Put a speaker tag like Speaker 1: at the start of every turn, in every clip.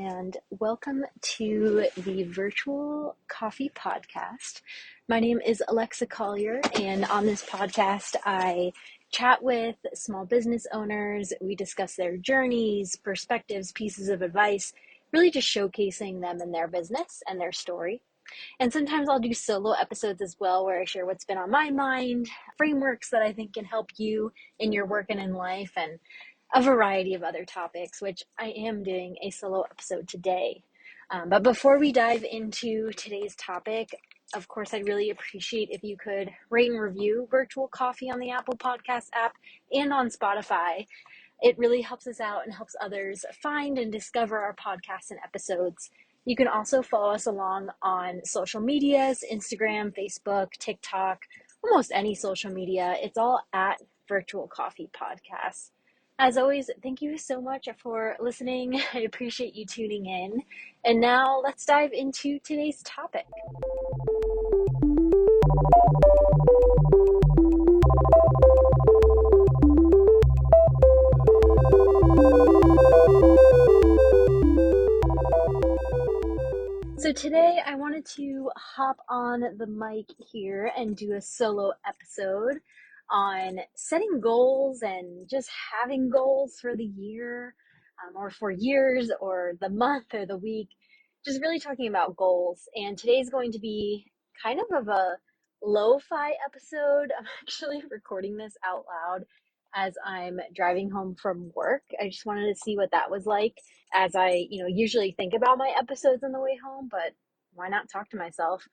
Speaker 1: and welcome to the Virtual Coffee Podcast. My name is Alexa Collier, and on this podcast, I chat with small business owners. We discuss their journeys, perspectives, pieces of advice, really just showcasing them and their business and their story. And sometimes I'll do solo episodes as well, where I share what's been on my mind, frameworks that I think can help you in your work and in life, and a variety of other topics, which I am doing a solo episode today. But before we dive into today's topic, of course, I'd really appreciate if you could rate and review Virtual Coffee on the Apple Podcast app and on Spotify. It really helps us out and helps others find and discover our podcasts and episodes. You can also follow us along on social medias, Instagram, Facebook, TikTok, almost any social media. It's all at Virtual Coffee Podcasts. As always, thank you so much for listening. I appreciate you tuning in. And now let's dive into today's topic. So today I wanted to hop on the mic here and do a solo episode on setting goals and just having goals for the year, or for years or the month or the week, just really talking about goals. And today's going to be kind of a lo-fi episode. I'm actually recording this out loud as I'm driving home from work. I just wanted to see what that was like, as I, usually think about my episodes on the way home, but why not talk to myself?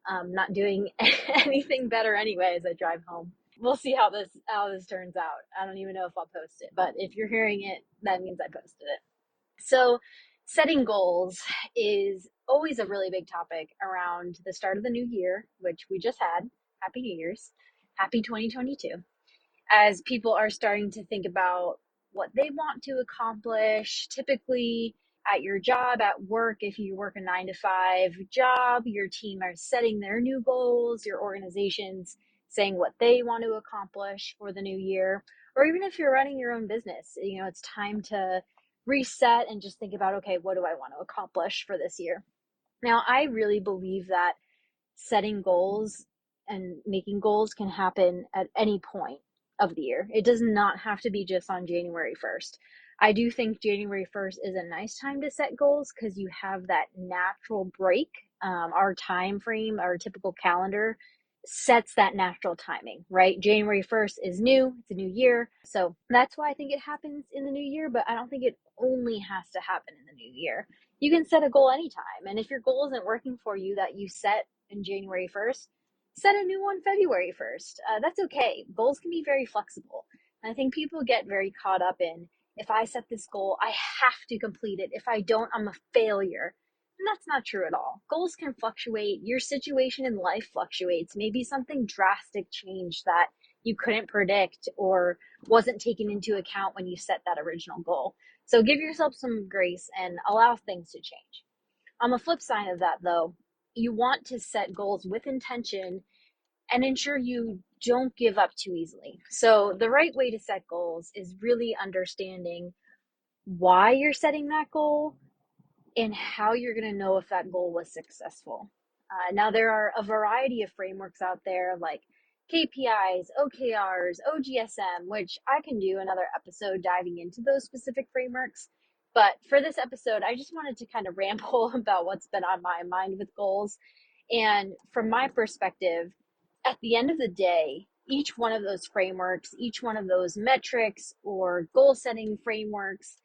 Speaker 1: Not doing anything better anyway as I drive home. We'll see how this turns out. I don't even know if I'll post it, but if you're hearing it, that means I posted it. So setting goals is always a really big topic around the start of the new year, which we just had. Happy New Year's. Happy 2022. As people are starting to think about what they want to accomplish, typically at your job, at work, if you work a 9-to-5 job, your team are setting their new goals, your organization's saying what they want to accomplish for the new year, or even if you're running your own business, it's time to reset and just think about, okay, what do I want to accomplish for this year? Now, I really believe that setting goals and making goals can happen at any point of the year. It does not have to be just on January 1st. I do think January 1st is a nice time to set goals because you have that natural break. Our time frame, our typical calendar sets that natural timing, right? January 1st is new, it's a new year. So that's why I think it happens in the new year, but I don't think it only has to happen in the new year. You can set a goal anytime. And if your goal isn't working for you that you set in January 1st, set a new one February 1st. That's okay. Goals can be very flexible. And I think people get very caught up in, if I set this goal, I have to complete it. If I don't, I'm a failure. And that's not true at all. Goals can fluctuate. Your situation in life fluctuates. Maybe something drastic changed that you couldn't predict or wasn't taken into account when you set that original goal. So give yourself some grace and allow things to change. On the flip side of that, though, you want to set goals with intention and ensure you don't give up too easily. So the right way to set goals is really understanding why you're setting that goal and how you're going to know if that goal was successful. Now, there are a variety of frameworks out there like KPIs, OKRs, OGSM, which I can do another episode diving into those specific frameworks. But for this episode, I just wanted to kind of ramble about what's been on my mind with goals. And from my perspective, at the end of the day, each one of those frameworks, each one of those metrics or goal setting frameworks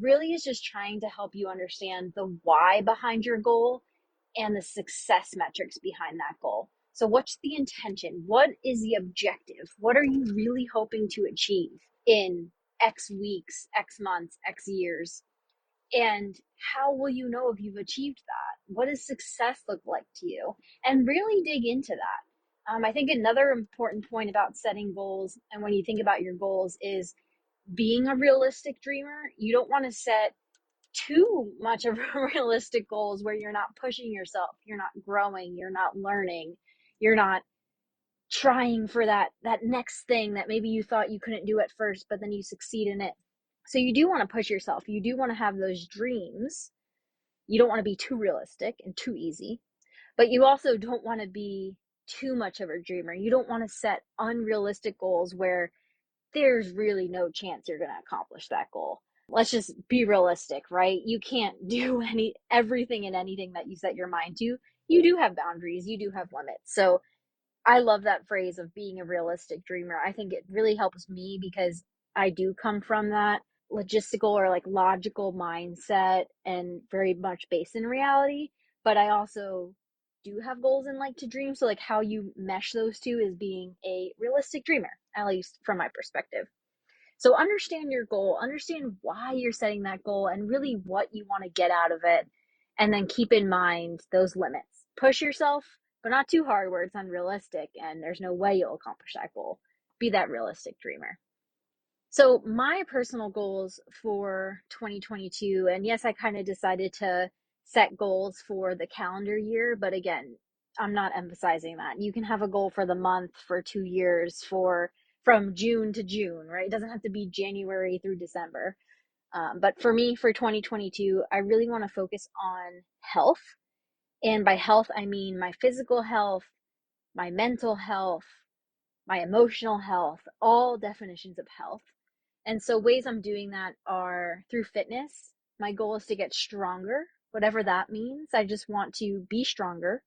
Speaker 1: really is just trying to help you understand the why behind your goal and the success metrics behind that goal. So what's the intention? What is the objective? What are you really hoping to achieve in X weeks, X months, X years? And how will you know if you've achieved that? What does success look like to you? And really dig into that. I think another important point about setting goals, and when you think about your goals, is being a realistic dreamer. You don't want to set too much of realistic goals where you're not pushing yourself, you're not growing, you're not learning, you're not trying for that next thing that maybe you thought you couldn't do at first, but then you succeed in it. So you do want to push yourself. You do want to have those dreams, You don't want to be too realistic and too easy, but you also don't want to be too much of a dreamer. You don't want to set unrealistic goals where there's really no chance you're going to accomplish that goal. Let's just be realistic, right? You can't do everything and anything that you set your mind to. You do have boundaries, you do have limits. So I love that phrase of being a realistic dreamer. I think it really helps me because I do come from that logistical or like logical mindset and very much based in reality. But I also do have goals and like to dream. So, like, how you mesh those two is being a realistic dreamer, at least from my perspective. So understand your goal, understand why you're setting that goal and really what you want to get out of it. And then keep in mind those limits. Push yourself, but not too hard where it's unrealistic and there's no way you'll accomplish that goal. Be that realistic dreamer. So, my personal goals for 2022, and yes, I kind of decided to set goals for the calendar year, but again, I'm not emphasizing that. You can have a goal for the month, for 2 years, for from June to June, right? It doesn't have to be January through December. But for me, for 2022, I really want to focus on health. And by health, I mean my physical health, my mental health, my emotional health, all definitions of health. And so, ways I'm doing that are through fitness. My goal is to get stronger, whatever that means. I just want to be stronger.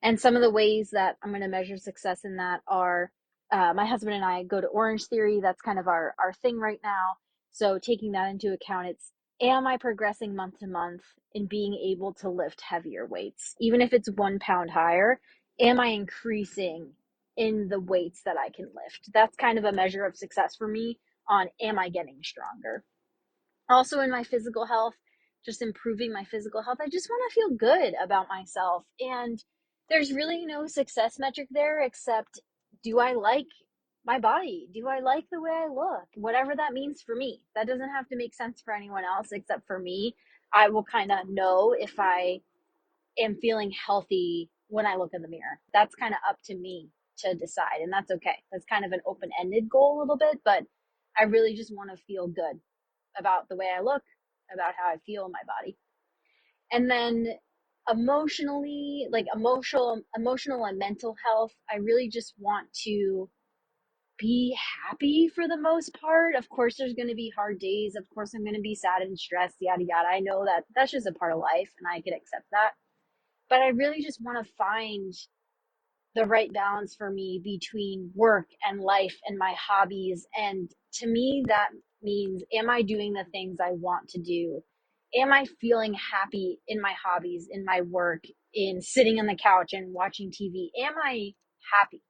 Speaker 1: And some of the ways that I'm going to measure success in that are my husband and I go to Orange Theory. That's kind of our thing right now. So, taking that into account, it's am I progressing month to month in being able to lift heavier weights? Even if it's 1 pound higher, am I increasing in the weights that I can lift? That's kind of a measure of success for me on am I getting stronger? Also, in my physical health, just improving my physical health. I just want to feel good about myself. And there's really no success metric there except, do I like my body? Do I like the way I look? Whatever that means for me. That doesn't have to make sense for anyone else except for me. I will kind of know if I am feeling healthy when I look in the mirror. That's kind of up to me to decide, and that's okay. That's kind of an open ended goal a little bit, but I really just want to feel good about the way I look, about how I feel in my body. And then emotionally, like emotional and mental health, I really just want to be happy for the most part. Of course there's going to be hard days. Of course I'm going to be sad and stressed, yada yada. I know that that's just a part of life and I can accept that. But I really just want to find the right balance for me between work and life and my hobbies. And to me, that means, am I doing the things I want to do? Am I feeling happy in my hobbies, in my work, in sitting on the couch and watching TV? Am I happy?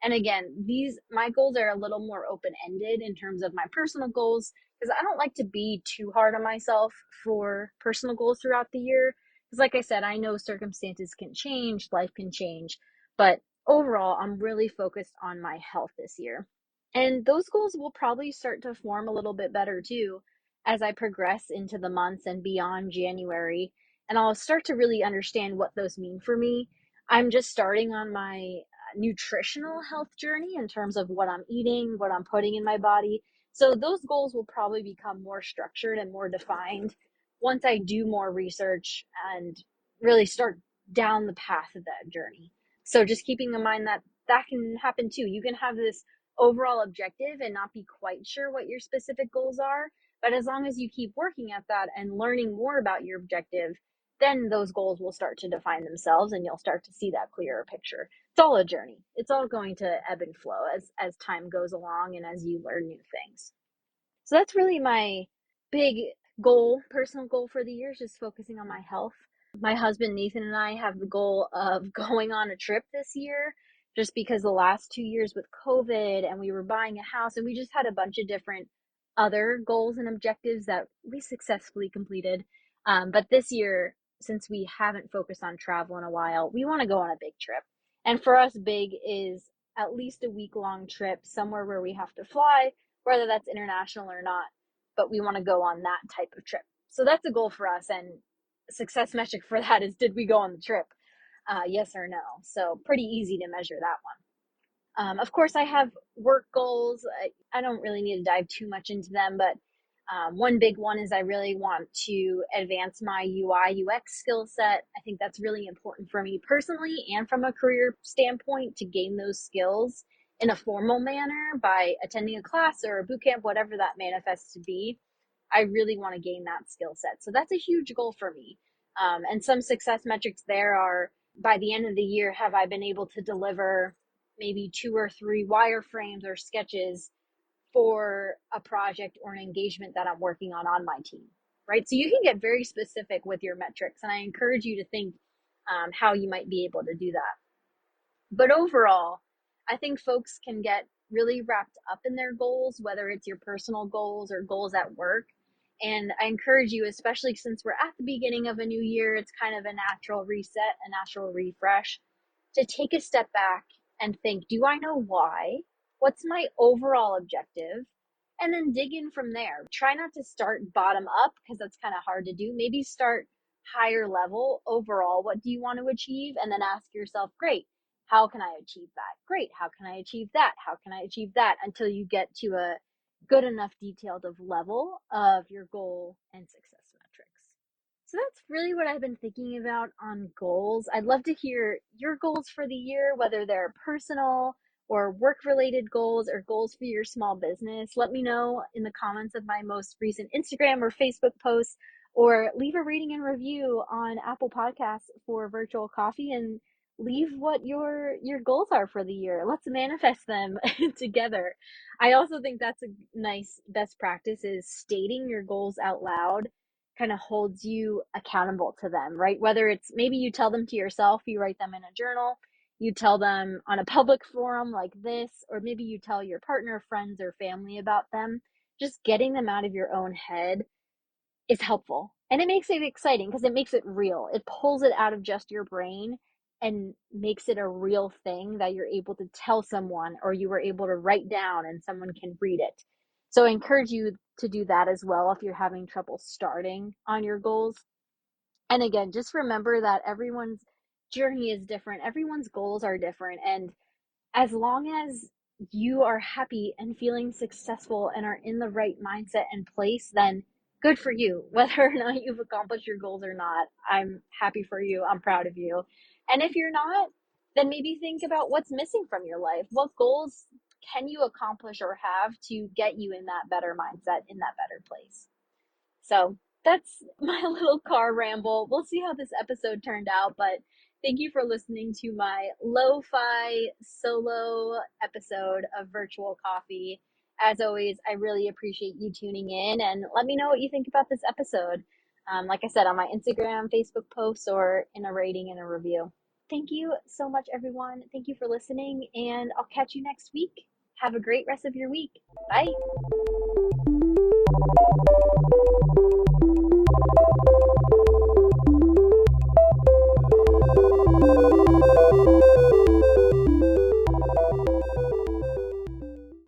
Speaker 1: And again, these my goals are a little more open ended in terms of my personal goals because I don't like to be too hard on myself for personal goals throughout the year. Because, like I said, I know circumstances can change, life can change, but overall, I'm really focused on my health this year. And those goals will probably start to form a little bit better too as I progress into the months and beyond January. And I'll start to really understand what those mean for me. I'm just starting on my nutritional health journey in terms of what I'm eating, what I'm putting in my body. So those goals will probably become more structured and more defined once I do more research and really start down the path of that journey. So just keeping in mind that that can happen too. You can have this overall objective and not be quite sure what your specific goals are. But as long as you keep working at that and learning more about your objective, then those goals will start to define themselves and you'll start to see that clearer picture. It's all a journey. It's all going to ebb and flow as time goes along and as you learn new things. So that's really my big goal, personal goal for the year, is just focusing on my health. My husband Nathan and I have the goal of going on a trip this year just because the last 2 years with COVID and we were buying a house and we just had a bunch of different other goals and objectives that we successfully completed. But this year, since we haven't focused on travel in a while, we want to go on a big trip. And for us, big is at least a week long trip somewhere where we have to fly, whether that's international or not, but we want to go on that type of trip. So that's a goal for us. And success metric for that is, did we go on the trip? Yes or no. So pretty easy to measure that one. Of course, I have work goals. I don't really need to dive too much into them, but One big one is I really want to advance my UI UX skill set. I think that's really important for me personally and from a career standpoint to gain those skills in a formal manner by attending a class or a boot camp, whatever that manifests to be. I really want to gain that skill set. So that's a huge goal for me. And some success metrics there are by the end of the year, have I been able to deliver maybe 2 or 3 wireframes or sketches for a project or an engagement that I'm working on my team, right? So you can get very specific with your metrics, and I encourage you to think how you might be able to do that. But overall, I think folks can get really wrapped up in their goals, whether it's your personal goals or goals at work. And I encourage you, especially since we're at the beginning of a new year, it's kind of a natural reset, a natural refresh, to take a step back and think, do I know why? What's my overall objective? And then dig in from there. Try not to start bottom up because that's kind of hard to do. Maybe start higher level overall. What do you want to achieve? And then ask yourself, great, how can I achieve that? Great, how can I achieve that? How can I achieve that? Until you get to a good enough detailed of level of your goal and success metrics. So that's really what I've been thinking about on goals. I'd love to hear your goals for the year, whether they're personal or work related goals or goals for your small business. Let me know in the comments of my most recent Instagram or Facebook posts, or leave a rating and review on Apple Podcasts for Virtual Coffee, and leave what your goals are for the year. Let's manifest them together. I also think that's a nice best practice, is stating your goals out loud kind of holds you accountable to them, right? Whether it's maybe you tell them to yourself, you write them in a journal, you tell them on a public forum like this, or maybe you tell your partner, friends, or family about them. Just getting them out of your own head is helpful. And it makes it exciting because it makes it real. It pulls it out of just your brain and makes it a real thing that you're able to tell someone, or you were able to write down and someone can read it. So I encourage you to do that as well if you're having trouble starting on your goals. And again, just remember that everyone's journey is different, everyone's goals are different. And as long as you are happy and feeling successful and are in the right mindset and place, then good for you. Whether or not you've accomplished your goals or not, I'm happy for you. I'm proud of you. And if you're not, then maybe think about what's missing from your life. What goals can you accomplish or have to get you in that better mindset, in that better place? So that's my little car ramble. We'll see how this episode turned out, but thank you for listening to my lo-fi solo episode of Virtual Coffee. As always, I really appreciate you tuning in, and let me know what you think about this episode. Like I said, on my Instagram, Facebook posts, or in a rating and a review. Thank you so much, everyone. Thank you for listening, and I'll catch you next week. Have a great rest of your week. Bye.